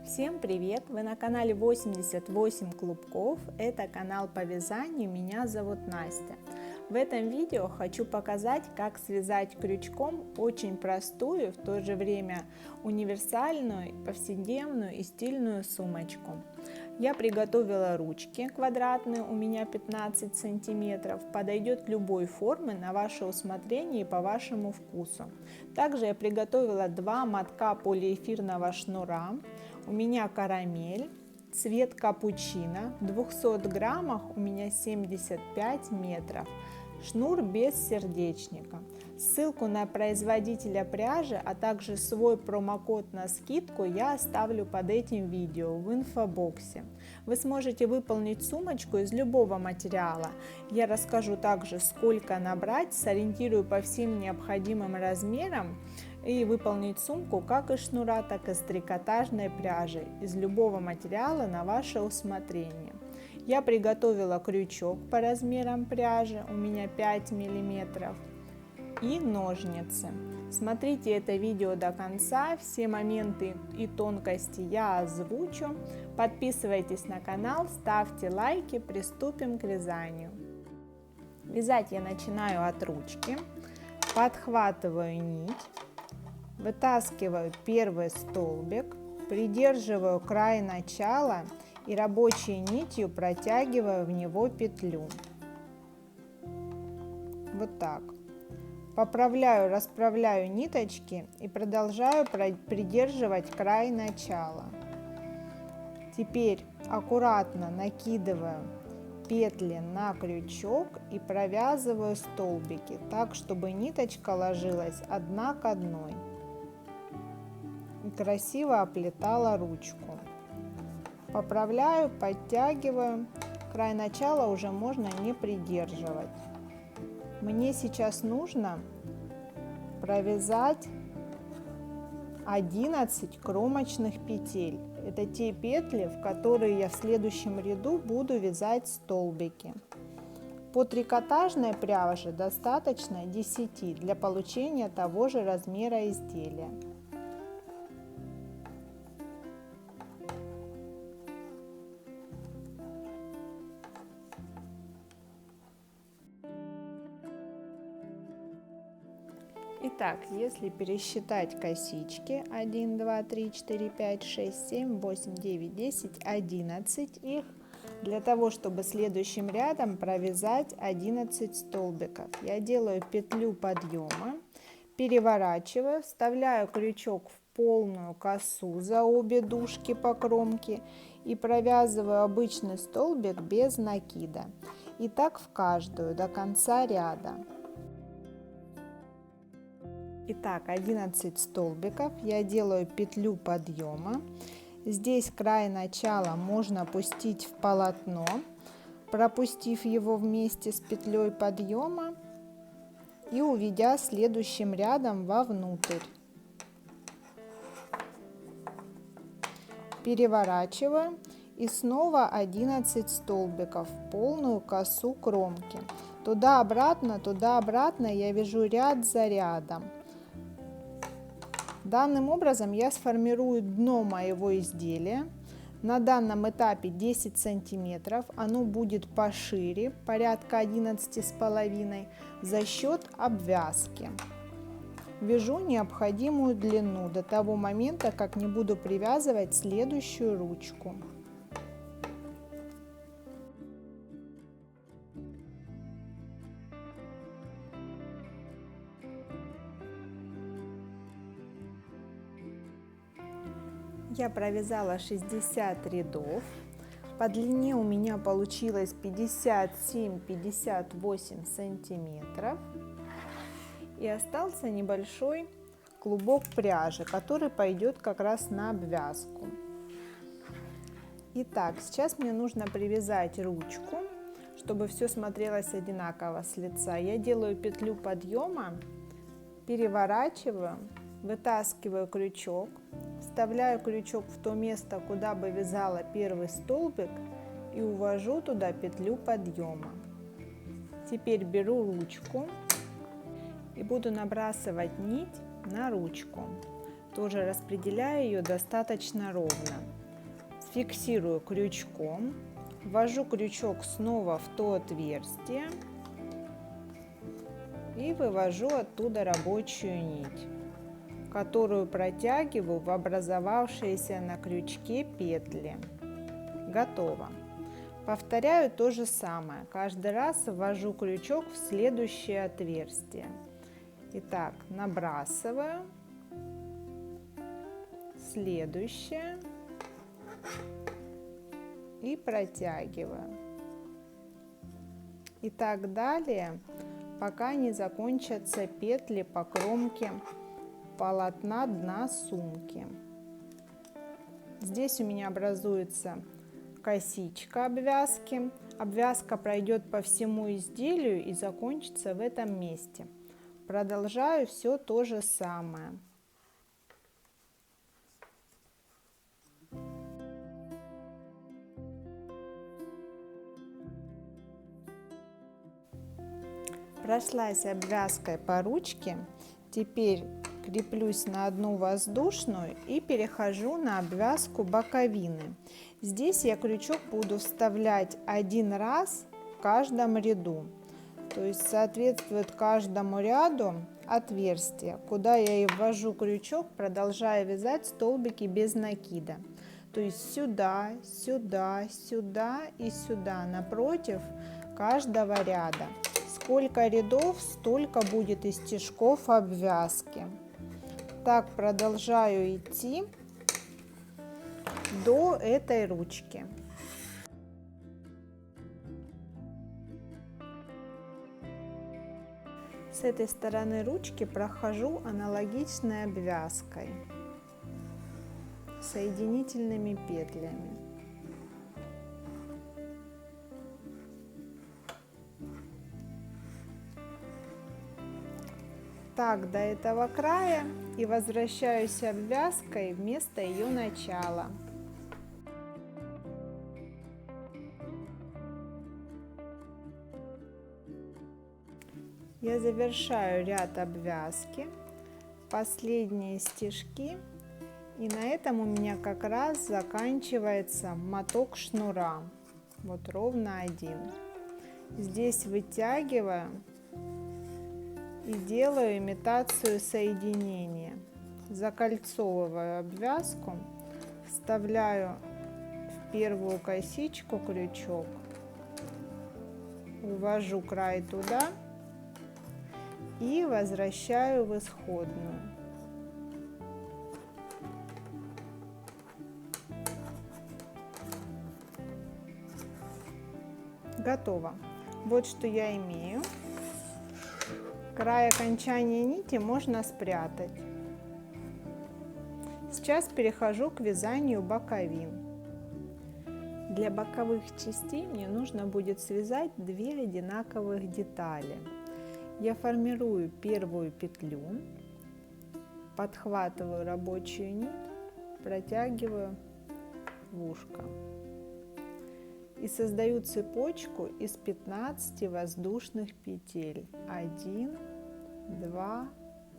Всем привет! Вы на канале 88 Клубков. Это канал по вязанию. Меня зовут Настя. В этом видео хочу показать, как связать крючком очень простую, в то же время универсальную, повседневную и стильную сумочку. Я приготовила ручки квадратные, у меня 15 сантиметров. Подойдет любой формы на ваше усмотрение и по вашему вкусу. Также я приготовила 2 мотка полиэфирного шнура. У меня карамель, цвет капучино, в 200 граммах у меня 75 метров. Шнур без сердечника. Ссылку на производителя пряжи, а также свой промокод на скидку я оставлю под этим видео в инфобоксе. Вы сможете выполнить сумочку из любого материала. Я расскажу также, сколько набрать, сориентирую по всем необходимым размерам и выполнить сумку как из шнура, так и с трикотажной пряжи, из любого материала на ваше усмотрение. Я приготовила крючок по размерам пряжи, у меня 5 миллиметров, и ножницы. Смотрите это видео до конца, все моменты и тонкости я озвучу. Подписывайтесь на канал, ставьте лайки, приступим к вязанию. Вязать я начинаю от ручки, подхватываю нить, вытаскиваю первый столбик, придерживаю край начала и рабочей нитью протягиваю в него петлю. Вот так. Поправляю, расправляю ниточки и продолжаю придерживать край начала. Теперь аккуратно накидываю петли на крючок и провязываю столбики так, чтобы ниточка ложилась одна к одной и красиво оплетала ручку. Поправляю, подтягиваю. Край начала уже можно не придерживать. Мне сейчас нужно провязать 11 кромочных петель. Это те петли, в которые я в следующем ряду буду вязать столбики. По трикотажной пряже достаточно 10 для получения того же размера изделия. Итак, если пересчитать косички 1, 2, 3, 4, 5, 6, 7, 8, 9, 10, 11 их, для того, чтобы следующим рядом провязать 11 столбиков. Я делаю петлю подъема, переворачиваю, вставляю крючок в полную косу за обе дужки по кромке и провязываю обычный столбик без накида. И так в каждую до конца ряда. Итак, 11 столбиков, я делаю петлю подъема. Здесь край начала можно опустить в полотно, пропустив его вместе с петлей подъема и уведя следующим рядом вовнутрь. Переворачиваю и снова 11 столбиков в полную косу кромки. Туда-обратно я вяжу ряд за рядом. Данным образом я сформирую дно моего изделия. На данном этапе 10 сантиметров, оно будет пошире, порядка 11,5, за счет обвязки. Вяжу необходимую длину до того момента, как не буду привязывать следующую ручку. Я провязала 60 рядов, по длине у меня получилось 57-58 сантиметров и остался небольшой клубок пряжи, который пойдет как раз на обвязку. Итак, сейчас мне нужно привязать ручку, чтобы все смотрелось одинаково с лица. Я делаю петлю подъема, переворачиваю, вытаскиваю крючок, вставляю крючок в то место, куда бы вязала первый столбик, и увожу туда петлю подъема. Теперь беру ручку и буду набрасывать нить на ручку. Тоже распределяю ее достаточно ровно. Фиксирую крючком, ввожу крючок снова в то отверстие и вывожу оттуда рабочую нить, которую протягиваю в образовавшиеся на крючке петли. Готово. Повторяю то же самое. Каждый раз ввожу крючок в следующее отверстие. Итак, набрасываю, следующее и протягиваю. И так далее, пока не закончатся петли по кромке полотна дна сумки. Здесь у меня образуется косичка обвязки. Обвязка пройдет по всему изделию и закончится в этом месте. Продолжаю все то же самое. Прошлась обвязкой по ручке. Теперь креплюсь на одну воздушную и перехожу на обвязку боковины. Здесь я крючок буду вставлять один раз в каждом ряду. То есть соответствует каждому ряду отверстие, куда я и ввожу крючок, продолжая вязать столбики без накида. То есть сюда, сюда, сюда и сюда, напротив каждого ряда. Сколько рядов, столько будет и стежков обвязки. Так продолжаю идти до этой ручки. С этой стороны ручки прохожу аналогичной обвязкой, соединительными петлями. Так до этого края и возвращаюсь обвязкой вместо ее начала. Я завершаю ряд обвязки, последние стежки, и на этом у меня как раз заканчивается моток шнура. Вот ровно один. Здесь вытягиваю и делаю имитацию соединения. Закольцовываю обвязку, вставляю в первую косичку крючок, увожу край туда и возвращаю в исходную. Готово. Вот что я имею. Край окончания нити можно спрятать. Сейчас перехожу к вязанию боковин. Для боковых частей мне нужно будет связать две одинаковых детали. Я формирую первую петлю, подхватываю рабочую нить, протягиваю в ушко и создаю цепочку из 15 воздушных петель. 1, 2,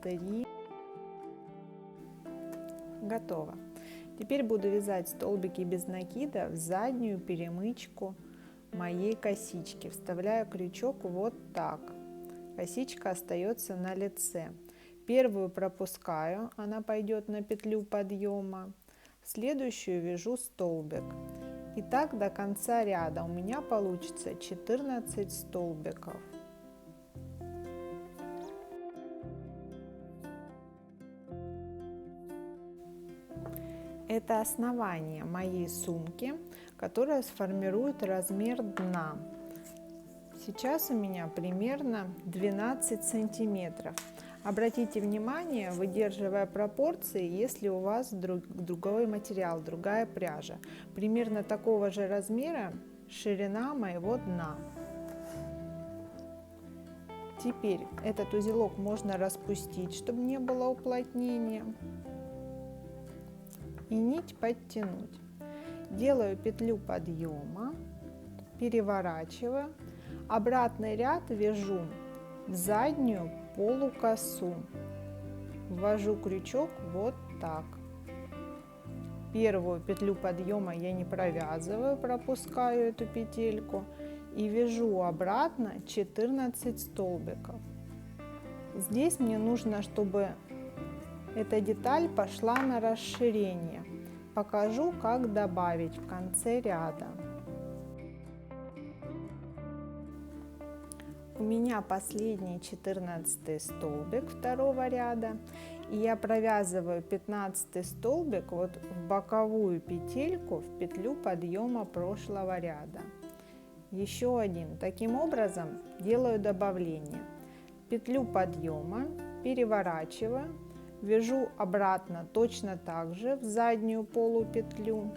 3. Готово. Теперь буду вязать столбики без накида в заднюю перемычку моей косички. Вставляю крючок вот так. Косичка остается на лице. Первую пропускаю, она пойдет на петлю подъема. Следующую вяжу столбик. И так до конца ряда у меня получится 14 столбиков. Это основание моей сумки, которая сформирует размер дна. Сейчас у меня примерно 12 сантиметров. Обратите внимание, выдерживая пропорции, если у вас другой материал, другая пряжа. Примерно такого же размера ширина моего дна. Теперь этот узелок можно распустить, чтобы не было уплотнения. И нить подтянуть. Делаю петлю подъема, переворачиваю. Обратный ряд вяжу в заднюю полукосу. Ввожу крючок вот так. Первую петлю подъема я не провязываю, пропускаю эту петельку и вяжу обратно 14 столбиков. Здесь мне нужно, чтобы эта деталь пошла на расширение. Покажу, как добавить в конце ряда. У меня последний 14 столбик второго ряда, и я провязываю 15 столбик вот в боковую петельку в петлю подъема прошлого ряда. Еще один. Таким образом делаю добавление. Петлю подъема переворачиваю, вяжу обратно точно так же в заднюю полупетлю.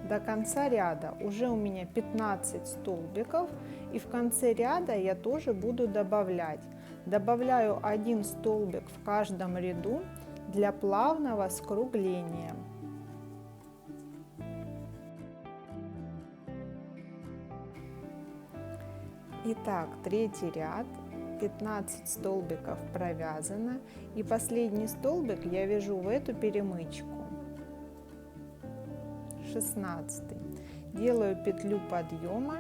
До конца ряда уже у меня 15 столбиков, и в конце ряда я тоже буду добавлять. Добавляю 1 столбик в каждом ряду для плавного скругления. Итак, третий ряд, 15 столбиков провязано, и последний столбик я вяжу в эту перемычку. 16. Делаю петлю подъема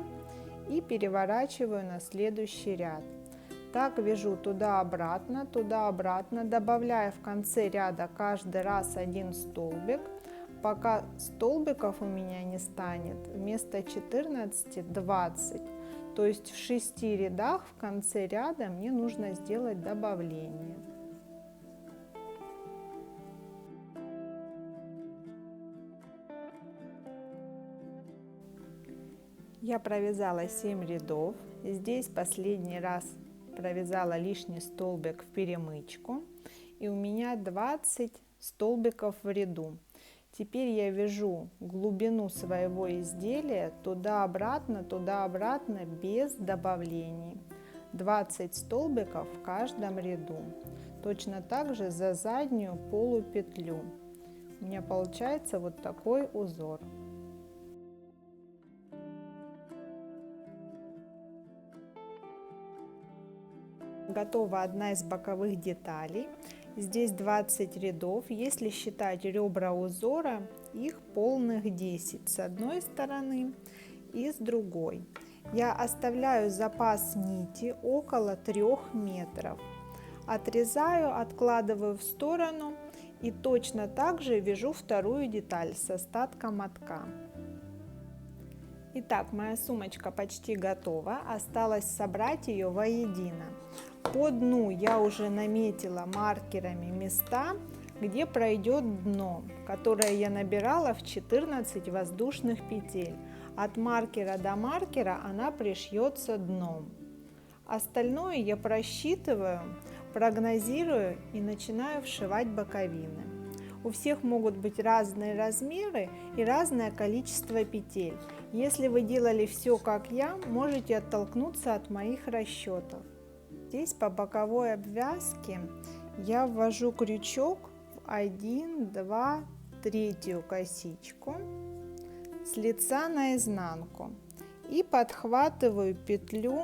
и переворачиваю на следующий ряд. Так вяжу туда-обратно, добавляя в конце ряда каждый раз 1 столбик, пока столбиков у меня не станет вместо 14 20. То есть в 6 рядах в конце ряда мне нужно сделать добавление. Я провязала 7 рядов. Здесь последний раз провязала лишний столбик в перемычку, и у меня 20 столбиков в ряду. Теперь я вяжу глубину своего изделия туда-обратно без добавлений. 20 столбиков в каждом ряду. Точно так же за заднюю полупетлю. У меня получается вот такой узор. Готова одна из боковых деталей. Здесь 20 рядов. Если считать ребра узора, их полных 10 с одной стороны и с другой. Я оставляю запас нити около 3 метров. Отрезаю, откладываю в сторону и точно так же вяжу вторую деталь с остатком мотка. Итак, моя сумочка почти готова, осталось собрать ее воедино. По дну я уже наметила маркерами места, где пройдет дно, которое я набирала в 14 воздушных петель. От маркера до маркера она пришьется дном. Остальное я просчитываю, прогнозирую и начинаю вшивать боковины. У всех могут быть разные размеры и разное количество петель. Если вы делали все как я, можете оттолкнуться от моих расчетов. Здесь по боковой обвязке я ввожу крючок в 1, 2, 3 косичку с лица на изнанку и подхватываю петлю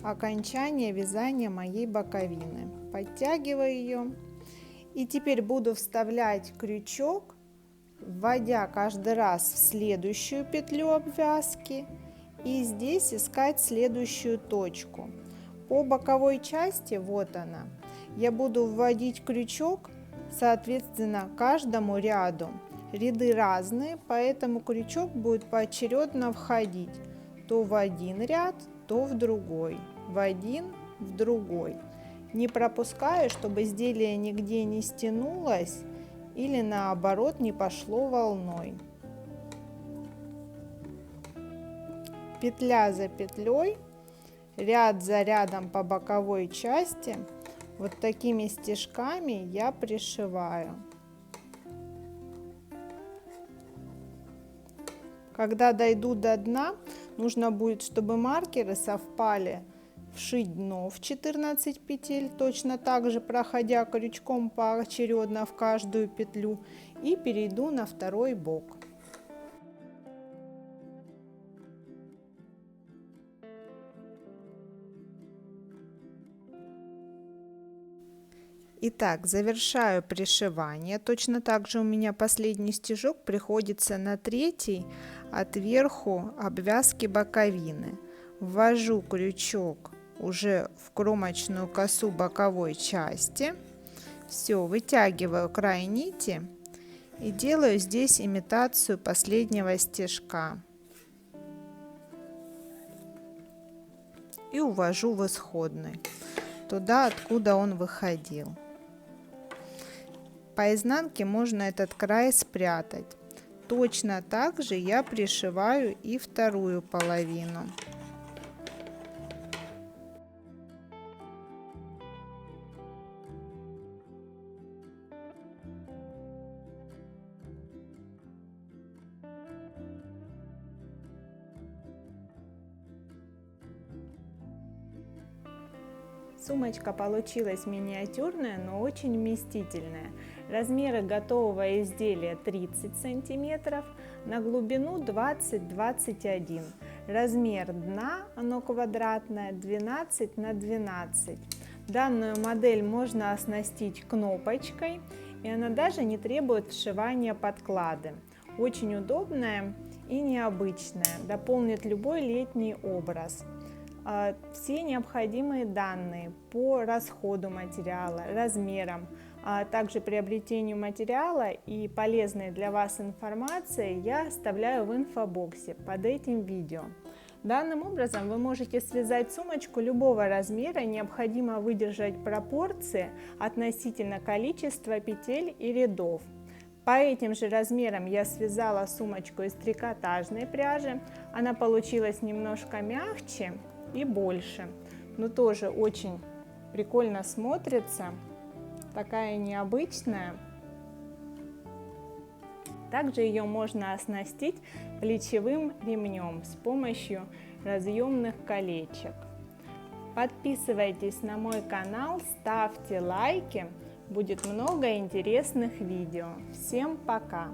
окончания вязания моей боковины. Подтягиваю ее. И теперь буду вставлять крючок, вводя каждый раз в следующую петлю обвязки и здесь искать следующую точку. По боковой части, вот она, я буду вводить крючок, соответственно, каждому ряду. Ряды разные, поэтому крючок будет поочередно входить то в один ряд, то в другой, в один, в другой. Не пропускаю, чтобы изделие нигде не стянулось или наоборот не пошло волной. Петля за петлей, ряд за рядом по боковой части, вот такими стежками я пришиваю. Когда дойду до дна, нужно будет, чтобы маркеры совпали, вшить дно в 14 петель, точно так же проходя крючком поочередно в каждую петлю, и перейду на второй бок. Итак, завершаю пришивание. Точно так же у меня последний стежок приходится на третий от верху обвязки боковины. Ввожу крючок уже в кромочную косу боковой части. Все, вытягиваю край нити и делаю здесь имитацию последнего стежка. И увожу в исходный, туда, откуда он выходил. По изнанке можно этот край спрятать. Точно так же я пришиваю и вторую половину. Сумочка получилась миниатюрная, но очень вместительная. Размеры готового изделия 30 сантиметров, на глубину 20-21. Размер дна, оно квадратное, 12 на 12. Данную модель можно оснастить кнопочкой, и она даже не требует вшивания подклады. Очень удобная и необычная, дополнит любой летний образ. Все необходимые данные по расходу материала, размерам, а также приобретению материала и полезной для вас информации я оставляю в инфобоксе под этим видео. Данным образом вы можете связать сумочку любого размера, необходимо выдержать пропорции относительно количества петель и рядов. По этим же размерам я связала сумочку из трикотажной пряжи, она получилась немножко мягче и больше, но тоже очень прикольно смотрится, такая необычная. Также ее можно оснастить плечевым ремнем с помощью разъемных колечек. Подписывайтесь на мой канал, ставьте лайки, будет много интересных видео. Всем пока!